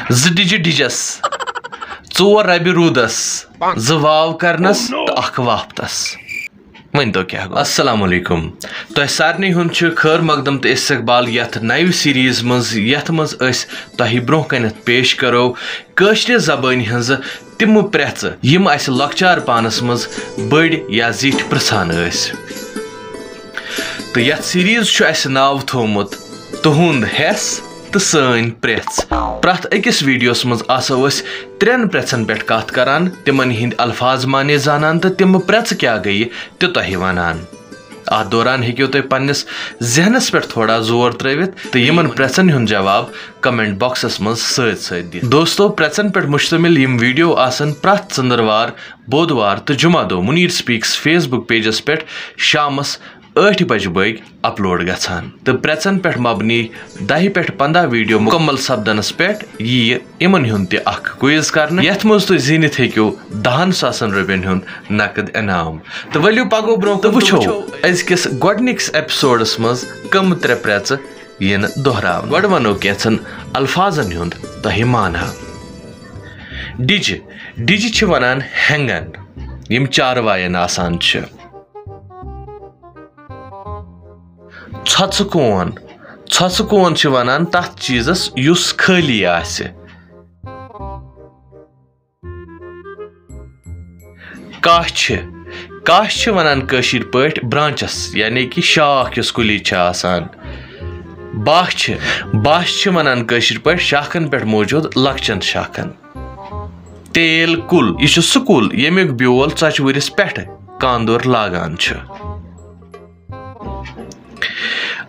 ज डिजि डिजस 4 रबि रूदस 2 वाव करनस तो अख वापतस वन तो क्या अस्सलाम वालेकुम तो सारनी हुन खैर मकदम तो इस्तकबाल यथ नव सीरीज मज यथ मज तह ब्रोह कनथ पेश करो कशर जबान हज तिम प्रेच यम अस लकचार पानस मज बड़ या जीठ प्रसान तो यथ सीरीज अस नाव थोमुत तुहुंद हेस तो सन प्रेच प्रथ अकिस वीडियोस मज आसो अस 3 प्रेचन पे कथ करान तिमन हिंद अल्फाज माने जानन तो तिम प्रेच क्या गई तो तह वनान अत दौरान हेक्यो तुम पन्निस जहनस पे थोड़ा जोर त्रवित तो यमन प्रेचन हुन जवाब कमेंट बॉक्सस मज सत सत दी दोस्तों प्रेचन पे मुश्तमिल यम वीडियो आसन प्रथ चंद्रवार बुधवार तो जुमा दो मुनीर स्पीक्स फेसबुक पेजस पे शामस 8 बज बग अपलोड गसान तो प्रेचन पे मबनी 10 पे 15 वीडियो मुकम्मल सपदनस पे यमन हुन तख क्विज कर यथ मज तुम जीनित हेक्यो 10,000 रुपयन हुन नकद इनाम तो वलियो पगो ब्रो तो वुचो अजकिस गोडनिक्स एपिसोडस मज कम 3 प्रेच यन दोहराव गोड वनो कैसन अल्फाजन हुन तह माना डिज डिज छ वनान हेंगन यम चारवायन आसान छ छचकोन छचकोन छ वनान तथ चीजस युस खाली आसे काश काश छ वनान कशीर पट ब्रांचस यानी कि शाख युस कुली छ आसान बाह छ वनान कशीर पट शाखन पे मौजूद लक्चन शाखन तेल कुल यह सह कुल यमुक ब्योल च वरिस पे कांदुर लागान छ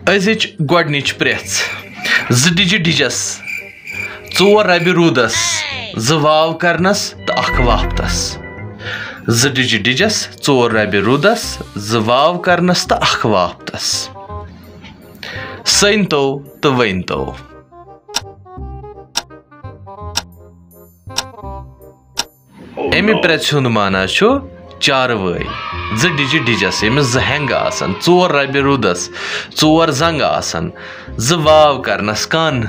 अजिच गोडनिच प्रेच ज डिजि डिजस 4 रबि रूदस 2 वाव करनस तो अख वापतस ज डिजि डिजस 4 रबि रूदस 2 वाव करनस तो अख वापतस सनतो तो वनतो अमि प्रेच हुंद माना छु चारवई ज डिजि डिजस यमिस 2 हेंग आसन 4 रबि रूदस 4 जंग आसन 2 वाव करनस कान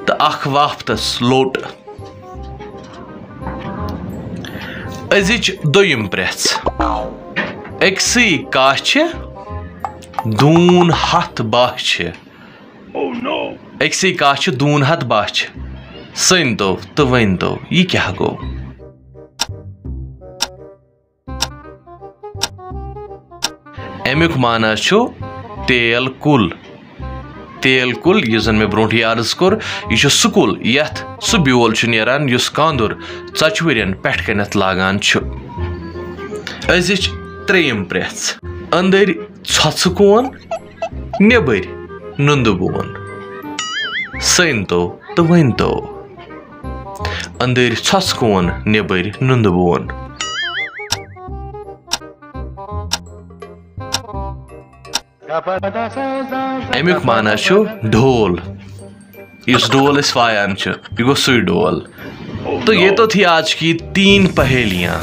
तो अख वापतस लोट अजिच दोयम प्रेच अक्सी काश दून हथ बाह अक्सी काश दून हथ बाह सनतो तो वनतो यह क्या गो अमुक माना छु तेल कुल मे ब्रोह अर्ज कोर यह सुकुल यथ सह ब्योल नेरान युस कांदुर 4 वरियन पेठ कनथ लागान छु अजिच 3 प्रेच अंदर छचकोन नेबर नुंदबोन सनतो तो वनतो अंदर छचकोन नेबर नुंदबोन अमुक माना छु ढोल इस ढोल इस वायान छु यह गो सुई ढोल तो ये तो थी आज की 3 पहेलियां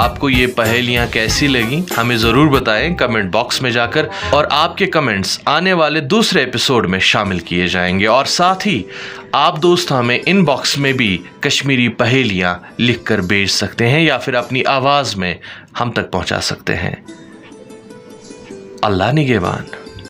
आपको ये पहेलियां कैसी लगी हमें ज़रूर बताएं कमेंट बॉक्स में जाकर और आपके कमेंट्स आने वाले दूसरे एपिसोड में शामिल किए जाएंगे और साथ ही आप दोस्त हमें इनबॉक्स में भी कश्मीरी पहेलियां लिखकर भेज सकते हैं या फिर अपनी आवाज़ में हम तक पहुंचा सकते हैं अल्लाह निगहबान।